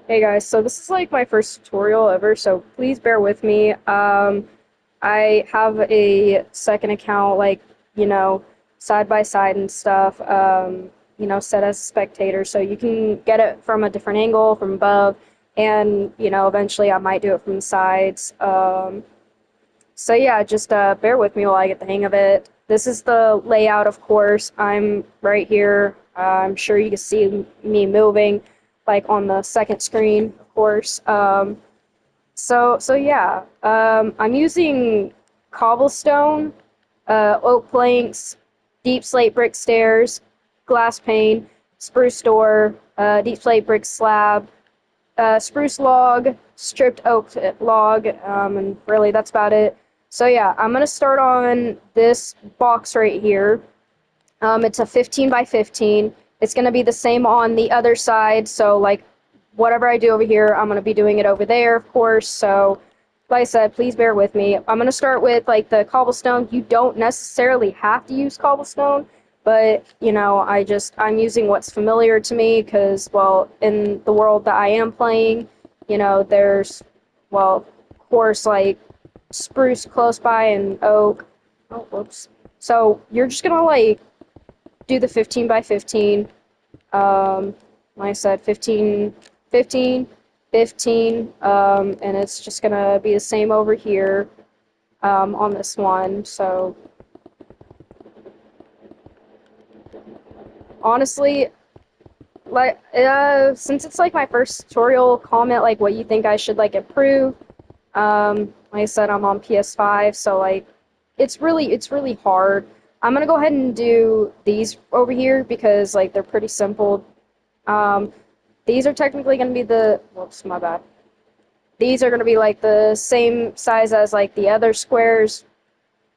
Hey guys, so this is like my first tutorial ever, so please bear with me. I have a second account, like, you know, side by side and stuff, set as a spectator, so you can get it from a different angle, from above, and, eventually I might do it from the sides. So yeah, just bear with me while I get the hang of it. This is the layout, of course. I'm right here. I'm sure you can see me moving, like on the second screen, of course. So yeah, I'm using cobblestone, oak planks, deep slate brick stairs, glass pane, spruce door, deep slate brick slab, spruce log, stripped oak log, and really that's about it. So yeah, I'm gonna start on this box right here. It's a 15 by 15. It's gonna be the same on the other side. So like, whatever I do over here, I'm gonna be doing it over there, of course. So, like I said, please bear with me. I'm gonna start with like the cobblestone. You don't necessarily have to use cobblestone, but I'm using what's familiar to me because, well, in the world that I am playing, there's, well, of course, like spruce close by and oak. Oh, whoops. So you're just gonna like do the 15 by 15. Um, like I said, 15, 15, 15, and it's just gonna be the same over here on this one. So honestly, like since it's like my first tutorial, comment like what you think I should like improve. Like I said, I'm on PS5, so like it's really hard. I'm gonna go ahead and do these over here because like they're pretty simple. Um, these are technically gonna be whoops, my bad. These are gonna be like the same size as like the other squares.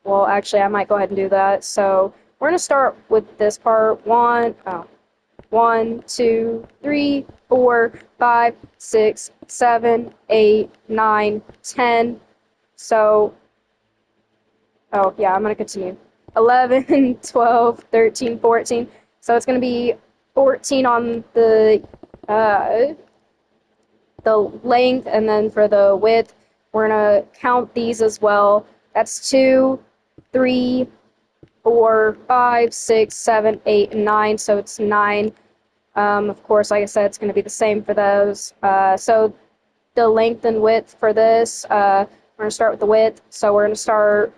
Well, actually, I might go ahead and do that. So we're gonna start with this part. One, two, three, 4, 5, 6, 7, 8, 9, 10. So, oh yeah, I'm gonna continue. 11, 12, 13, 14. So it's gonna be 14 on uh, the length, and then for the width, we're gonna count these as well. That's 2, 3, 4, 5, 6, 7, 8, and 9. So it's 9. Of course, like I said, it's going to be the same for those. So the length and width for this, we're going to start with the width. So we're going to start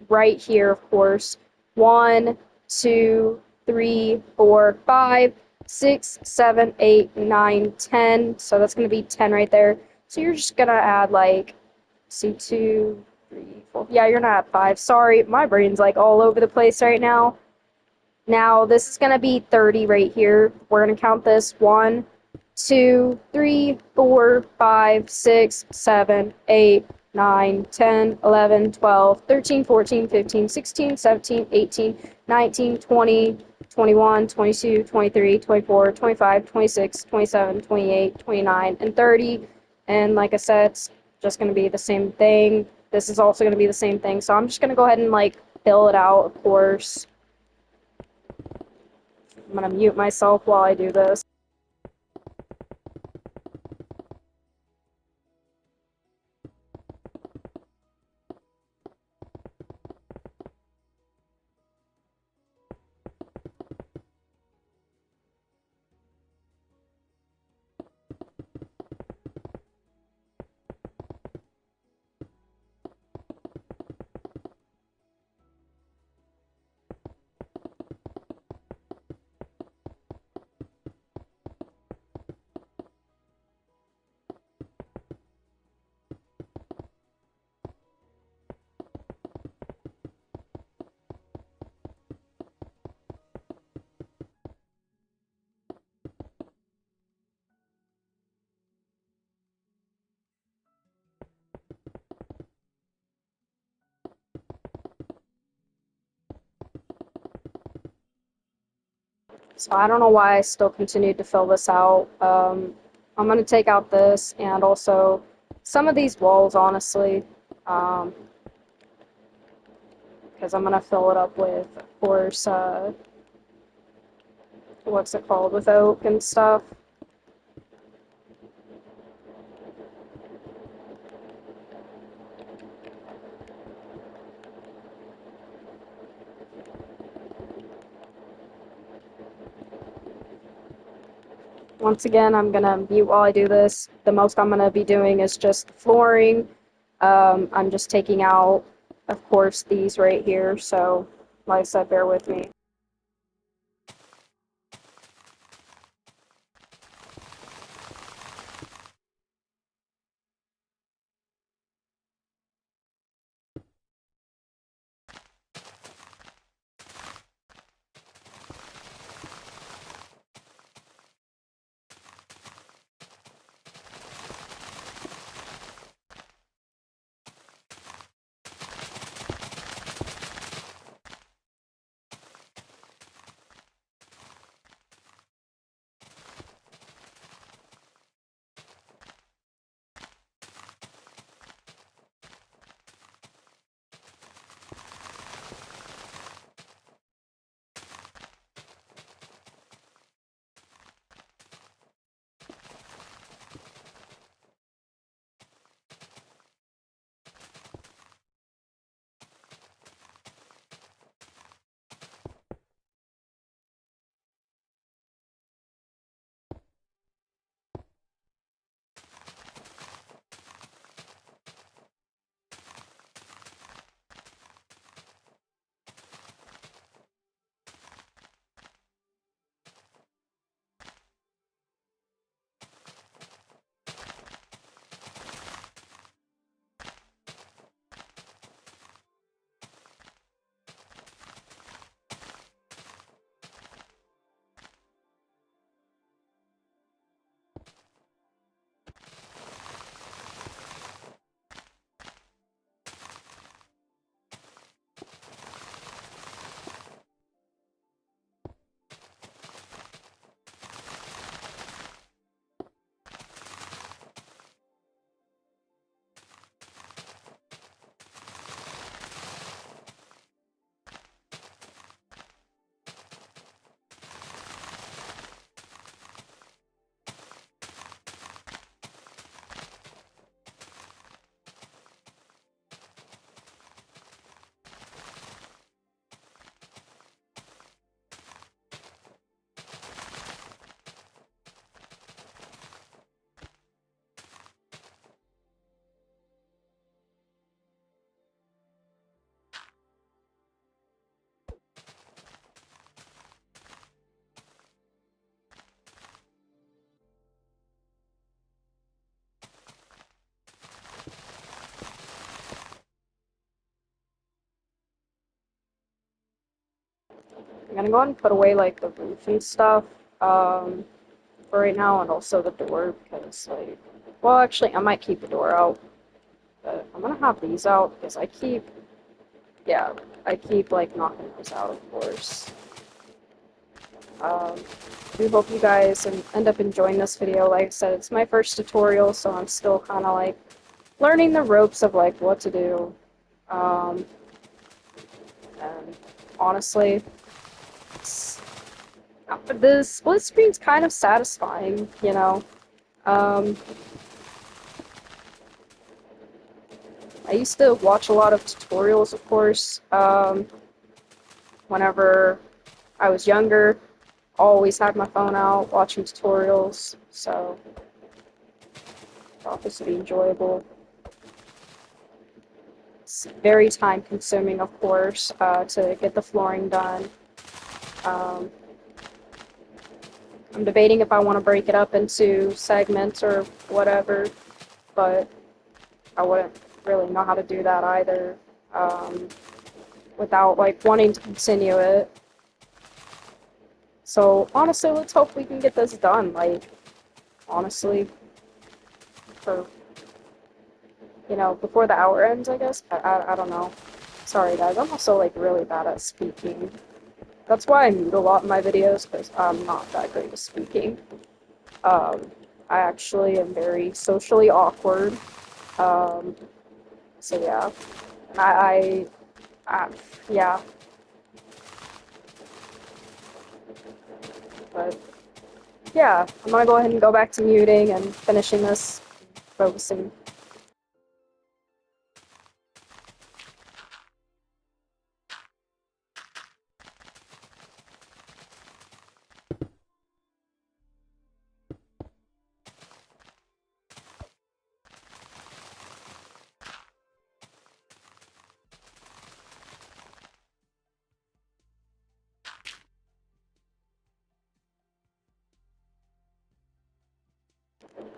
right here, of course. 1, 2, 3, 4, 5, 6, 7, 8, 9, 10. So that's going to be 10 right there. So you're just going to add like, see, 2, 3, 4. Yeah, you're not at 5. Sorry, my brain's like all over the place right now. Now, this is going to be 30 right here. We're going to count this 1, 2, 3, 4, 5, 6, 7, 8, 9, 10, 11, 12, 13, 14, 15, 16, 17, 18, 19, 20, 21, 22, 23, 24, 25, 26, 27, 28, 29, and 30. And like I said, it's just going to be the same thing. This is also going to be the same thing. So I'm just going to go ahead and like fill it out, of course. I'm gonna mute myself while I do this. So I don't know why I still continued to fill this out. I'm gonna take out this and also some of these walls, honestly, um, because I'm gonna fill it up with, of course, what's it called, with oak and stuff. once again, I'm gonna mute while I do this. The most I'm gonna be doing is just flooring. I'm just taking out, of course, these right here, so like I said, bear with me. I'm gonna go ahead and put away like the roof and stuff for right now, and also the door because like, well, actually, I might keep the door out, but I'm gonna have these out because yeah, I keep like knocking those out, of course. Um, we hope you guys end up enjoying this video. Like I said, it's my first tutorial, so I'm still kind of like learning the ropes of like what to do. Um, and honestly, the split screen's kind of satisfying, you know. Um, I used to watch a lot of tutorials, of course, whenever I was younger. Always had my phone out watching tutorials, so I thought this would be enjoyable. It's very time consuming, of course, to get the flooring done. Um, I'm debating if I want to break it up into segments or whatever, but I wouldn't really know how to do that either without like wanting to continue it. So honestly, let's hope we can get this done. Like honestly, for before the hour ends, I guess. I don't know. Sorry guys, I'm also like really bad at speaking. That's why I mute a lot in my videos, because I'm not that great at speaking. Um, I actually am very socially awkward. Um, so yeah, and yeah, but yeah, I'm gonna go ahead and go back to muting and finishing this, focusing.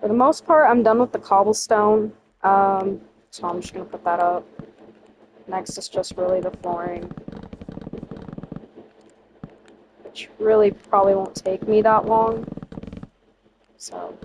For the most part, I'm done with the cobblestone. So I'm just gonna put that up. Next is just really the flooring, which really probably won't take me that long. So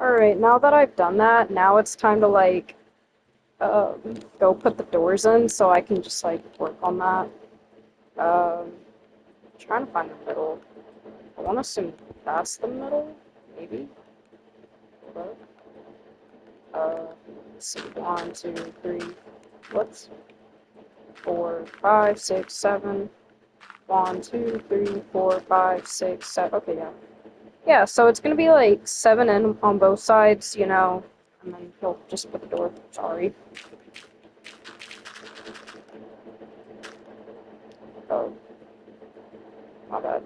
alright, now that I've done that, now it's time to like go put the doors in so I can just like work on that. Trying to find the middle. I want to assume that's the middle, maybe. Hold up. Let's see. 1, 2, 3. Whoops. 4, 5, 6, 7. 1, 2, 3, 4, 5, 6, 7. Okay, yeah. Yeah, so it's gonna be like 7 in on both sides, you know, and then he'll just put the door. Sorry. Oh, my bad.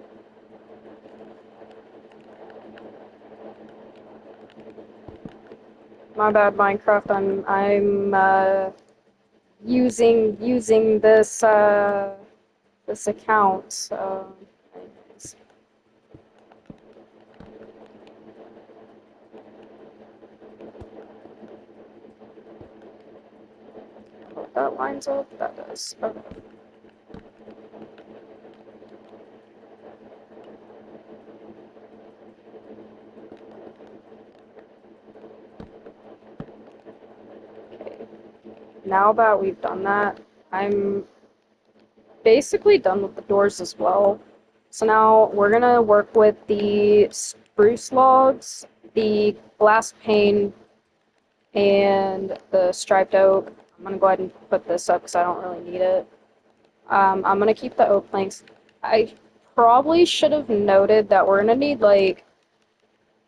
My bad, Minecraft. I'm using this account. Anyways. Hope that lines up. That does. Okay. now that we've done that, I'm basically done with the doors as well. So now we're gonna work with the spruce logs, the glass pane, and the striped oak. I'm gonna go ahead and put this up because I don't really need it. I'm gonna keep the oak planks. I probably should have noted that we're gonna need like,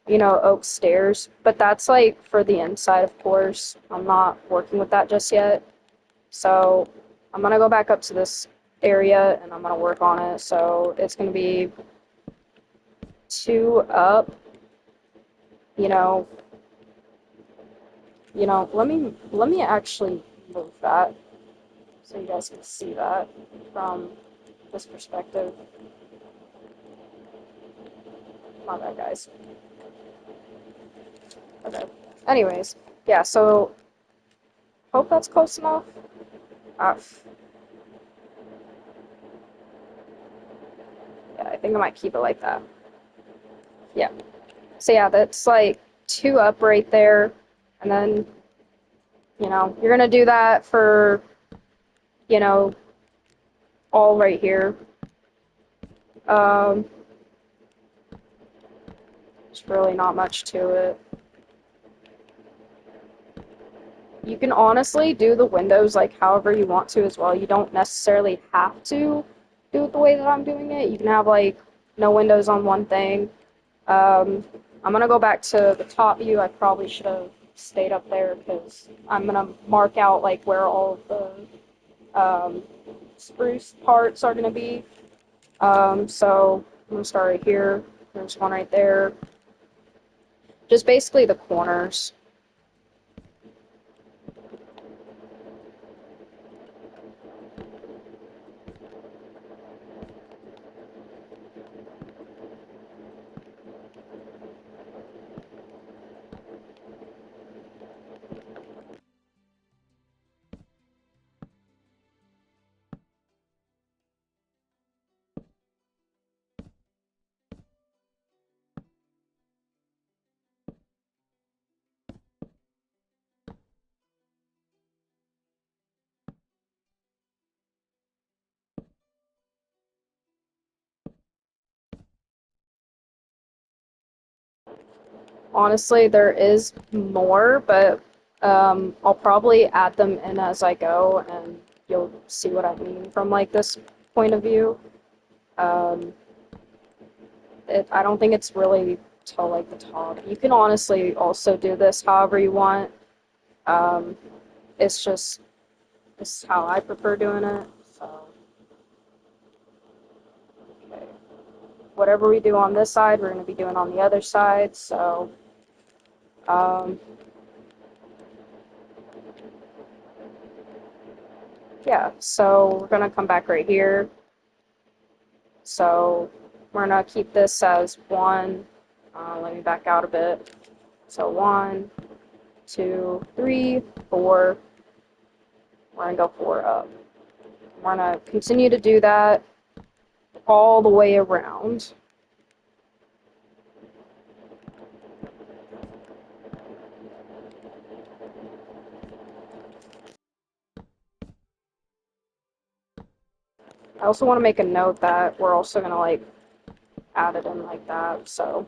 oak stairs, but that's like for the inside, of course. I'm not working with that just yet. So I'm gonna go back up to this area and I'm gonna work on it. So it's gonna be two up, you know, let me actually move that so you guys can see that from this perspective. My bad, guys. Okay. Anyways, yeah, so hope that's close enough. Uh, yeah, I think I might keep it like that. Yeah. So yeah, that's like two up right there. And then, you're gonna do that for, you know, all right here. Um, there's really not much to it. You can honestly do the windows like however you want to as well. You don't necessarily have to do it the way that I'm doing it. You can have like no windows on one thing. Um, I'm gonna go back to the top view. I probably should have stayed up there because I'm gonna mark out like where all of the spruce parts are gonna be. So I'm gonna start right here. There's one right there. Just basically the corners. Honestly, there is more, but I'll probably add them in as I go, and you'll see what I mean from like this point of view. Um, I don't think it's really till like the top. You can honestly also do this however you want. Um, it's just this is how I prefer doing it. So, okay. Whatever we do on this side, we're going to be doing on the other side. So, um, yeah. So we're going to come back right here. So we're going to keep this as one. Let me back out a bit. So one, two, three, four. We're going to go four up. We're going to continue to do that all the way around. I also want to make a note that we're also going to like add it in like that. So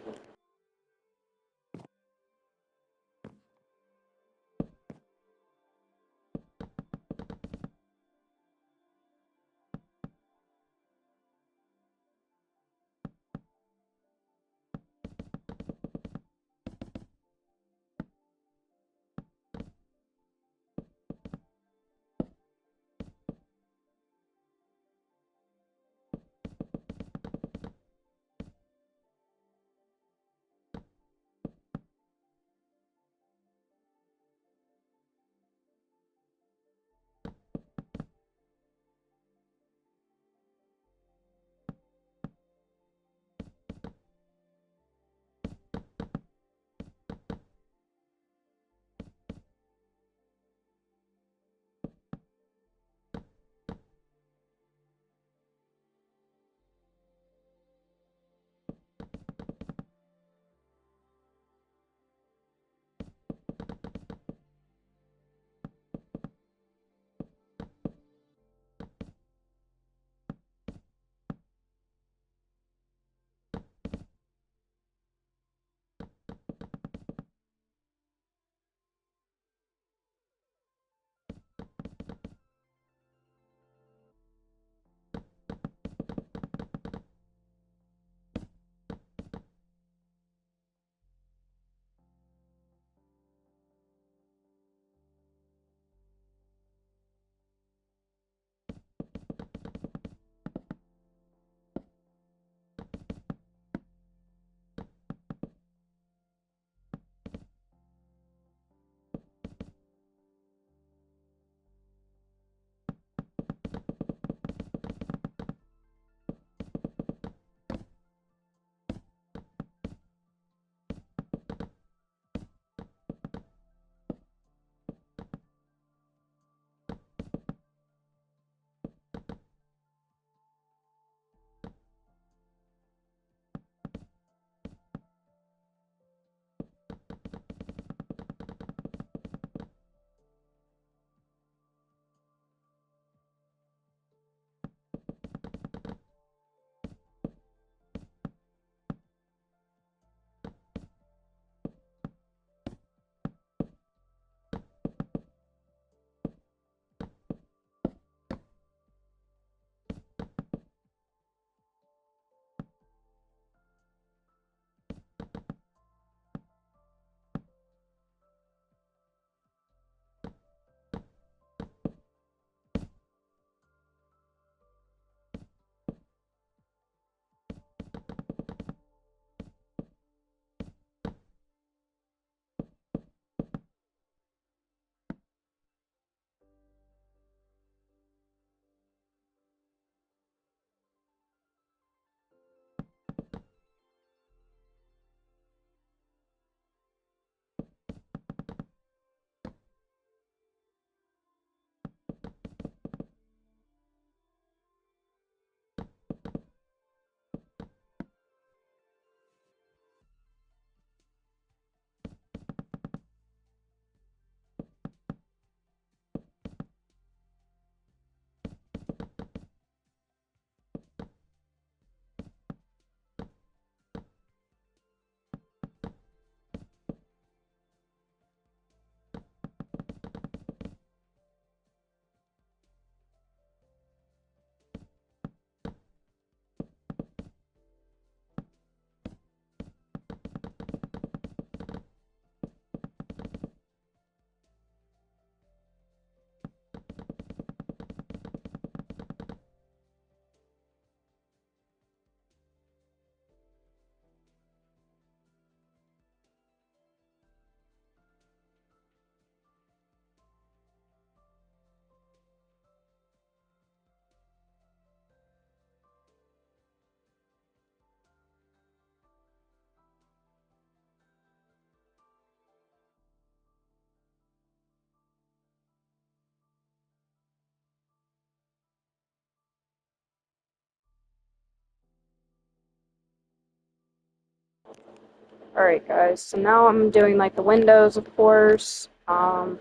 Alright guys, so now I'm doing like the windows, of course. I'm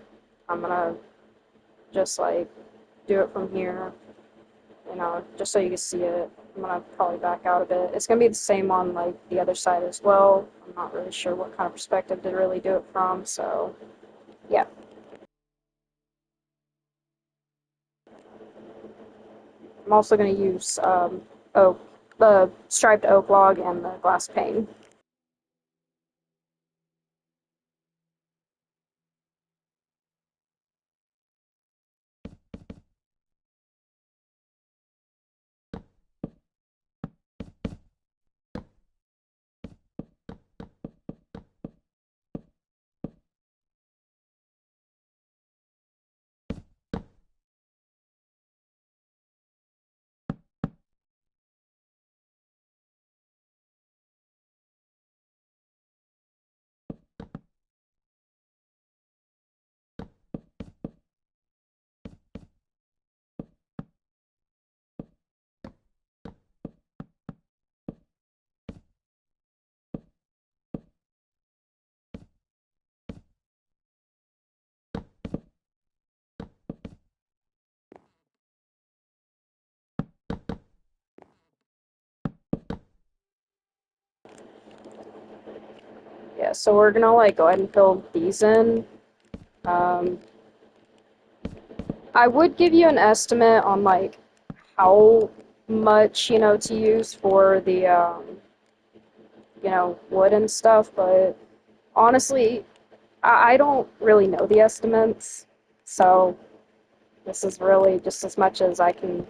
gonna just like do it from here, just so you can see it. I'm gonna probably back out a bit. It's gonna be the same on like the other side as well. I'm not really sure what kind of perspective to really do it from, so yeah. I'm also gonna use oak, the striped oak log and the glass pane. Yeah, so we're gonna like go ahead and fill these in. Um, I would give you an estimate on like how much, to use for the wood and stuff, but honestly, I don't really know the estimates, so this is really just as much as I can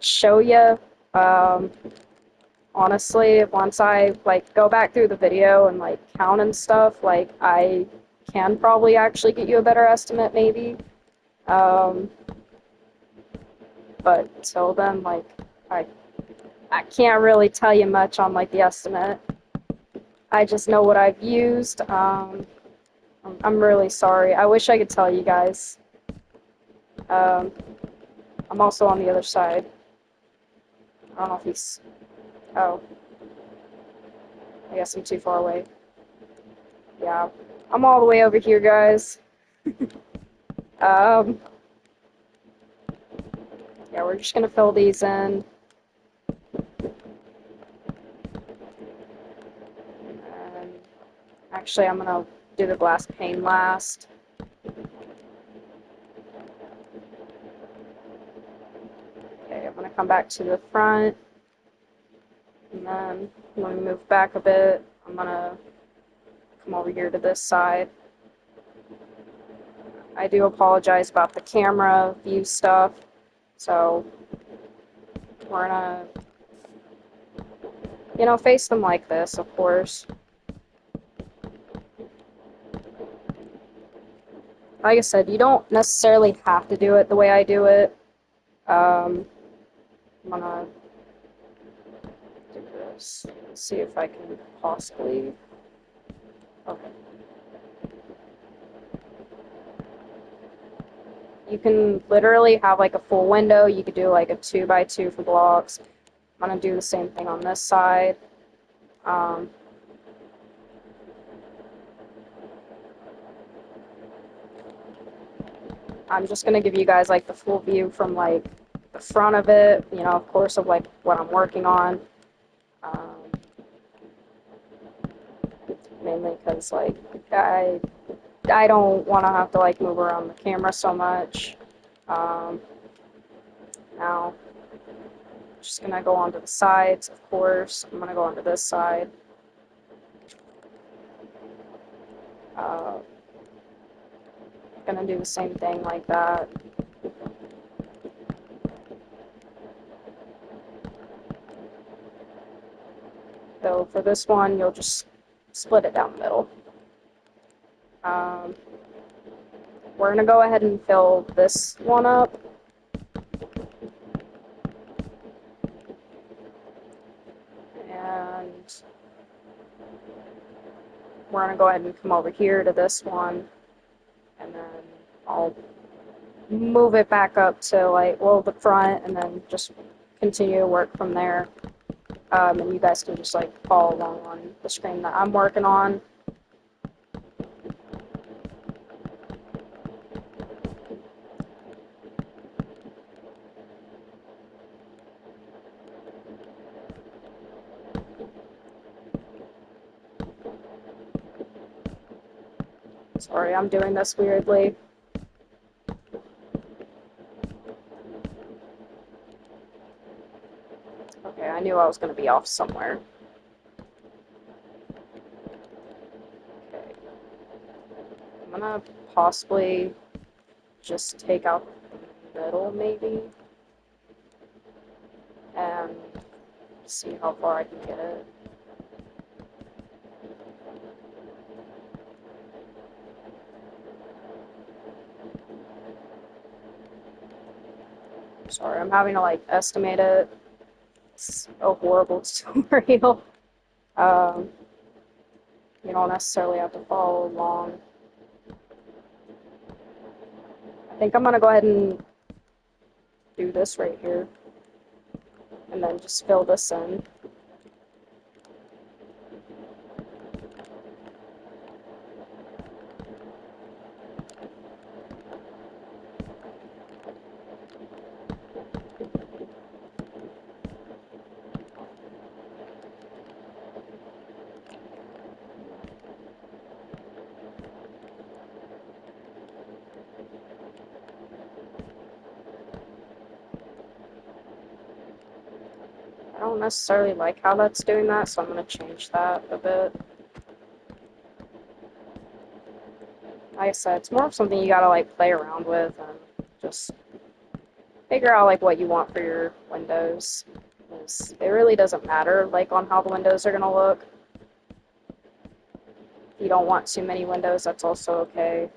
show you. Um, Honestly, once I like go back through the video and like count and stuff, like I can probably actually get you a better estimate, maybe. Um, but until then, like I I can't really tell you much on like the estimate. I just know what I've used. I'm really sorry. I wish I could tell you guys. Um, I'm also on the other side. I don't know if he's. Oh, I guess I'm too far away. Yeah, I'm all the way over here, guys. Um, yeah, we're just gonna fill these in. And actually, I'm gonna do the glass pane last. Okay, I'm gonna come back to the front. And then when we move back a bit, I'm gonna come over here to this side. I do apologize about the camera view stuff. So we're gonna, face them like this, of course. Like I said, you don't necessarily have to do it the way I do it. I'm gonna do this. Let's see if I can possibly. Okay. You can literally have like a full window. You could do like a 2x2 for blocks. I'm gonna do the same thing on this side. Um, I'm just gonna give you guys like the full view from like the front of it, of course, of like what I'm working on. Um, Mainly because like I don't want to have to like move around the camera so much. Um, Now, just gonna go onto the sides, of course. I'm gonna go onto this side. Uh, Gonna do the same thing like that. So for this one, you'll just split it down the middle. Um, we're gonna go ahead and fill this one up. And we're gonna go ahead and come over here to this one. And then I'll move it back up to like, well, the front, and then just continue to work from there. and you guys can just like follow along on the screen that I'm working on. Sorry, I'm doing this weirdly. Okay, I knew I was going to be off somewhere. Okay, I'm gonna possibly just take out the middle, maybe, and see how far I can get it. Sorry, I'm having to like estimate it. It's a horrible tutorial. Um, you don't necessarily have to follow along. I think I'm gonna go ahead and do this right here, and then just fill this in. I don't necessarily like how that's doing that, so I'm gonna change that a bit. Like I said, it's more of something you gotta like play around with and just figure out like what you want for your windows. It really doesn't matter like on how the windows are gonna look. If you don't want too many windows, that's also okay.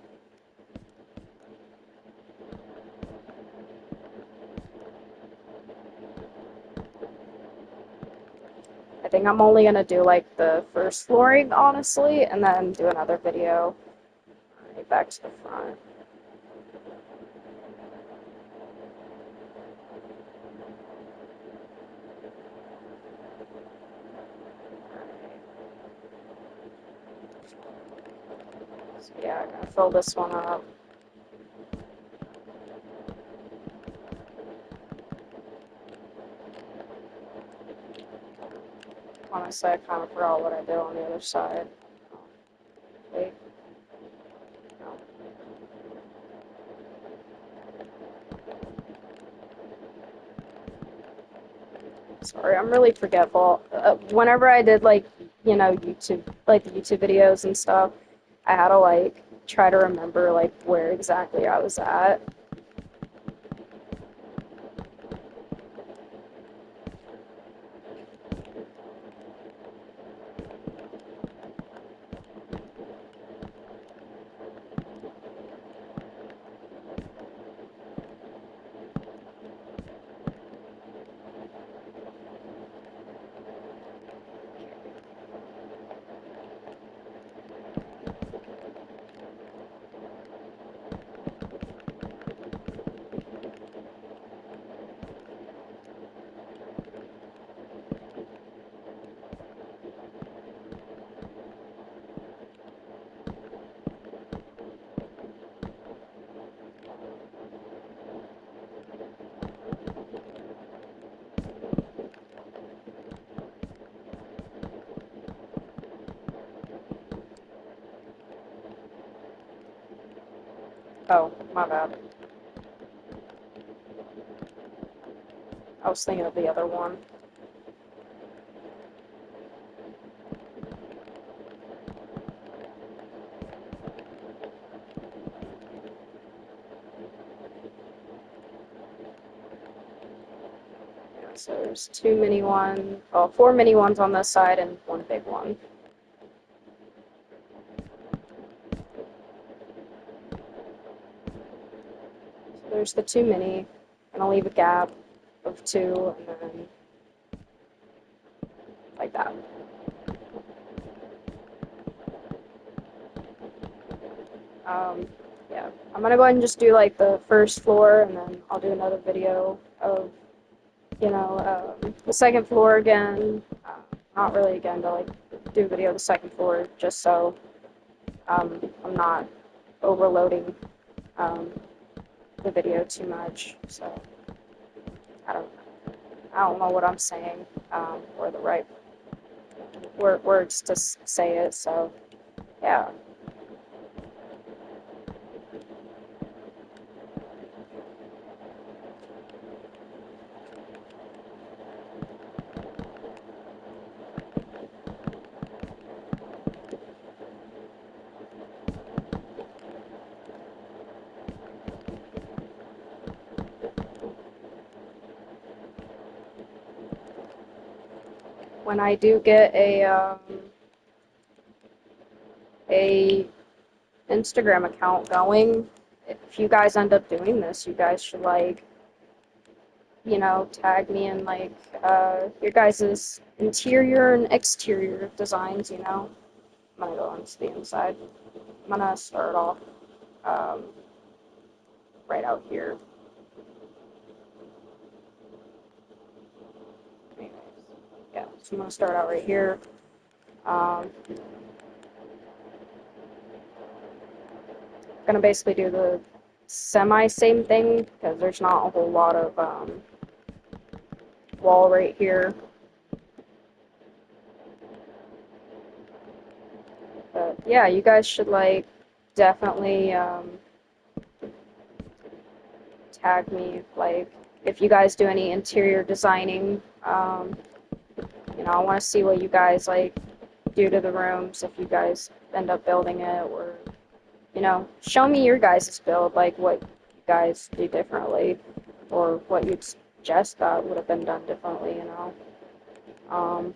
I think I'm only gonna do like the first flooring, honestly, and then do another video right back to the front. So yeah, I'm gonna fill this one up. Honestly, I kind of forgot what I did on the other side. Wait, no. Sorry, I'm really forgetful. Whenever I did like, YouTube, like the YouTube videos and stuff, I had to like try to remember like where exactly I was at. Oh, my bad. I was thinking of the other one. Yeah, so there's four mini ones on this side and one big one. So there's the two mini, and I'll leave a gap of two, and then like that. Um, yeah, I'm gonna go ahead and just do like the first floor, and then I'll do another video of the second floor again. Not really again to like do a video of the second floor, just so I'm not overloading um, the video too much. So I don't I don't know what I'm saying or the right words to say it. So yeah. When I do get a Instagram account going, if you guys end up doing this, you guys should like tag me in like your guys's interior and exterior designs. I'm gonna go into the inside. I'm gonna start off um, right out here. Anyways, yeah, so I'm gonna start out right here. Um, Gonna basically do the semi same thing because there's not a whole lot of wall right here. But yeah, you guys should like definitely tag me like if you guys do any interior designing. I want to see what you guys like do to the rooms if you guys end up building it, or show me your guys' build, like what you guys do differently, or what you'd suggest that would have been done differently. Um,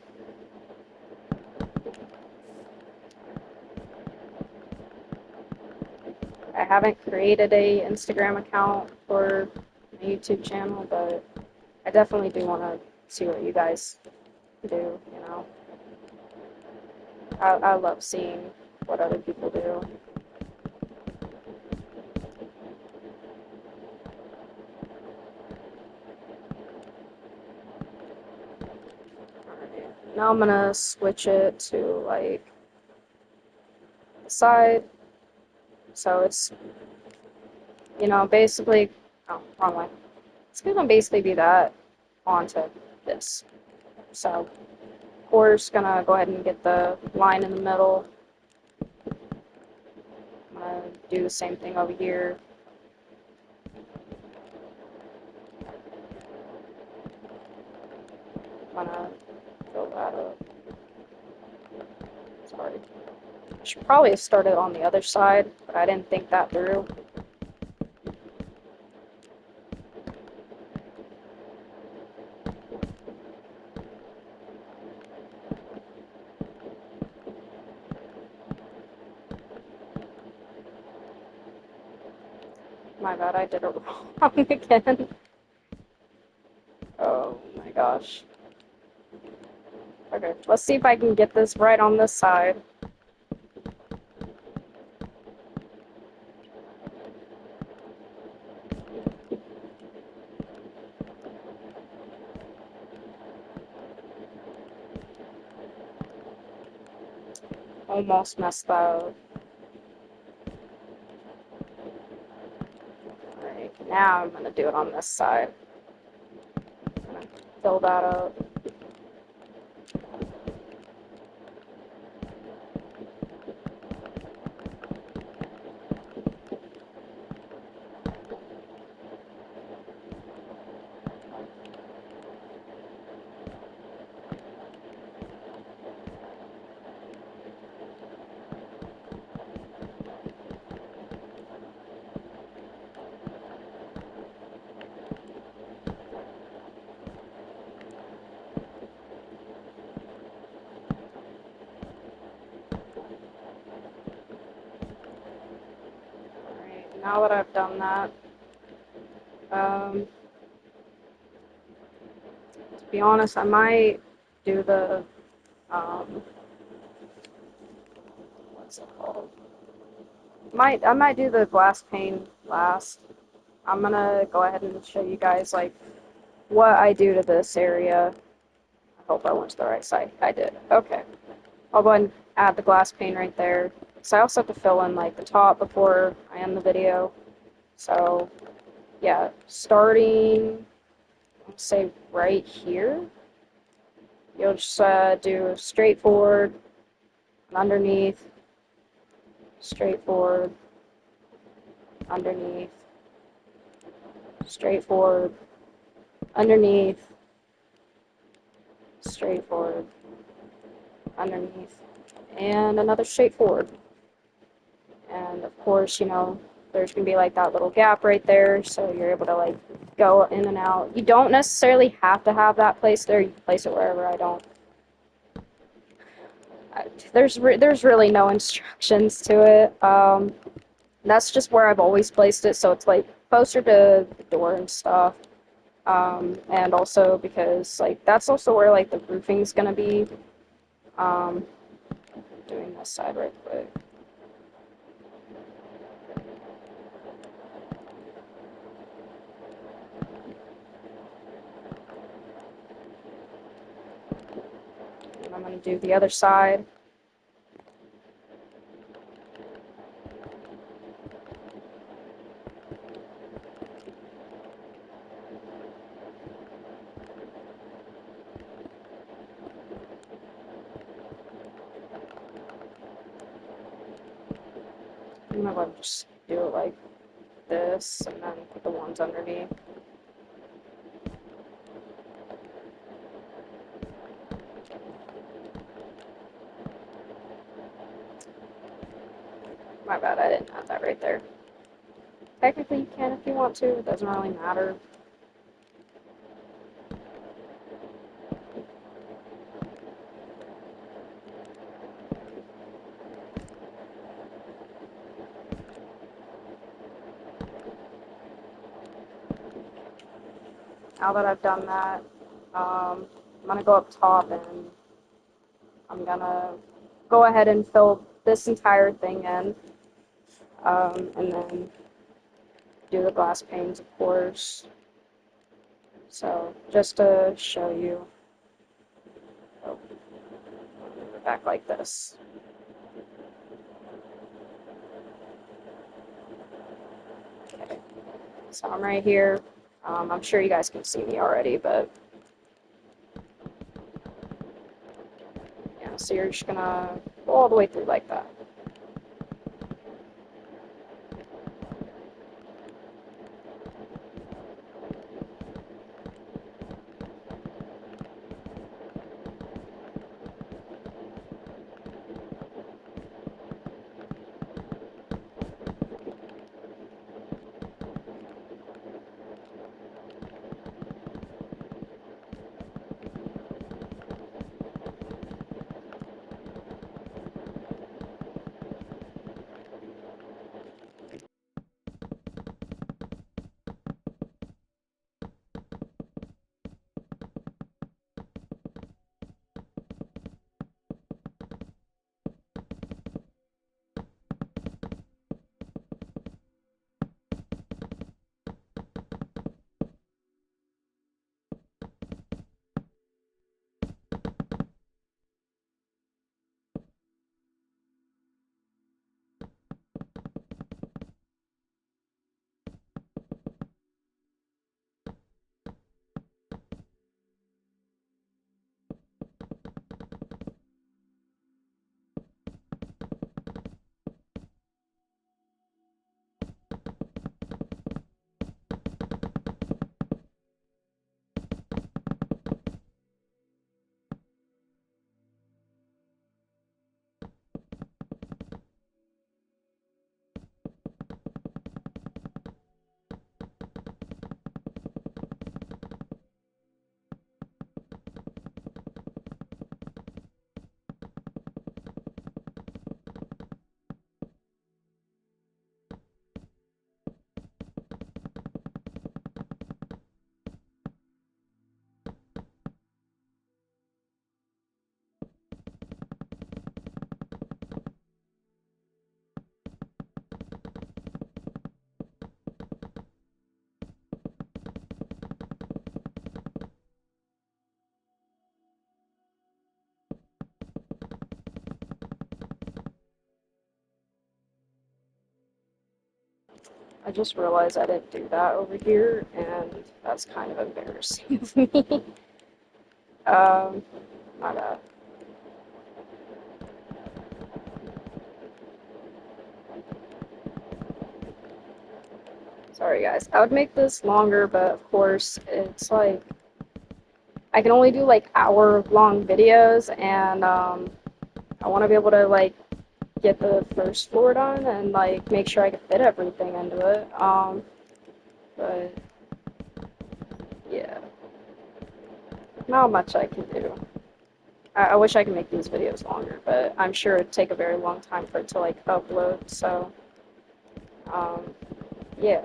I haven't created a Instagram account for my YouTube channel, but I definitely do want to see what you guys do. I love seeing what other people do. Alright, now I'm gonna switch it to like the side, so it's basically, oh, wrong way. It's gonna basically be that onto this. So, of course, gonna go ahead and get the line in the middle. I'm gonna do the same thing over here. I'm gonna fill that up. Sorry. I should probably have started on the other side, but I didn't think that through. My bad, I did it wrong again. Oh my gosh. Okay, let's see if I can get this right on this side. Almost messed that up. Alright, now I'm gonna do it on this side. I'm gonna fill that up. Alright, now that I've done that, um, to be honest, I might do the, um, what's it called? I might do the glass pane last. I'm gonna go ahead and show you guys like what I do to this area. I hope I went to the right side. I did. Okay. I'll go ahead and add the glass pane right there. So I also have to fill in like the top before I end the video. So yeah, starting, let's say right here, you'll just do straightforward, underneath, straightforward, underneath, straightforward, underneath, straightforward, underneath, and another straightforward. And of course, there's gonna be like that little gap right there, so you're able to like go in and out. You don't necessarily have to have that placed there. You can place it wherever. I don't. There's really no instructions to it. That's just where I've always placed it, so it's like closer to the door and stuff. And also because like that's also where like the roofing's gonna be. Um, doing this side right quick. And I'm gonna do the other side. I'm gonna just do it like this, and then put the ones underneath. My bad, I didn't have that right there. Technically, you can if you want to. It doesn't really matter. Now that I've done that, I'm gonna go up top and I'm gonna go ahead and fill this entire thing in, and then do the glass panes, of course. So just to show you, oh, move it back like this. Okay, so I'm right here. I'm sure you guys can see me already, but yeah, so you're just gonna go all the way through like that. I just realized I didn't do that over here, and that's kind of embarrassing of me. Um, my bad. Sorry guys. I would make this longer, but of course it's like I can only do like hour-long videos, and I want to be able to like get the first floor done and like make sure I can fit everything into it. But yeah, not much I can do. I wish I could make these videos longer, but I'm sure it'd take a very long time for it to like upload. So um, yeah.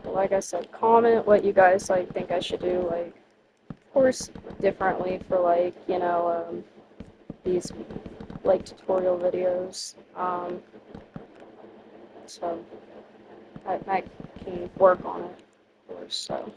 Like I said, comment what you guys like think I should do. Like, of course, differently for like these like tutorial videos. So I can work on it, of course. So.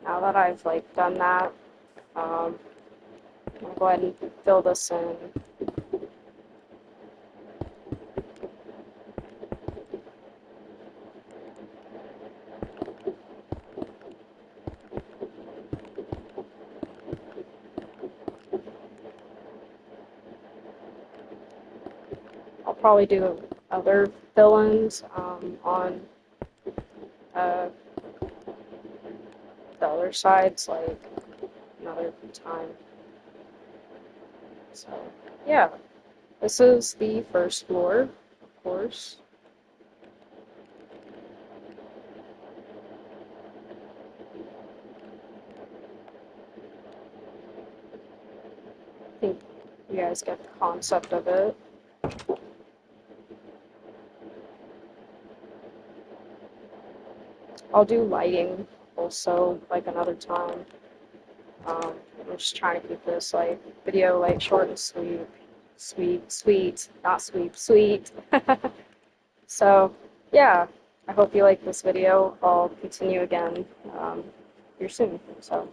Now that I've like done that, um, I'll go ahead and fill this in. I'll probably do other fill-ins on uh, the other sides like another time. So yeah, this is the first floor, of course. I think you guys get the concept of it. I'll do lighting also like another time. I'm just trying to keep this like video like short and sweet, sweet, not sweet, sweet. So yeah, I hope you like this video. I'll continue again here soon. So.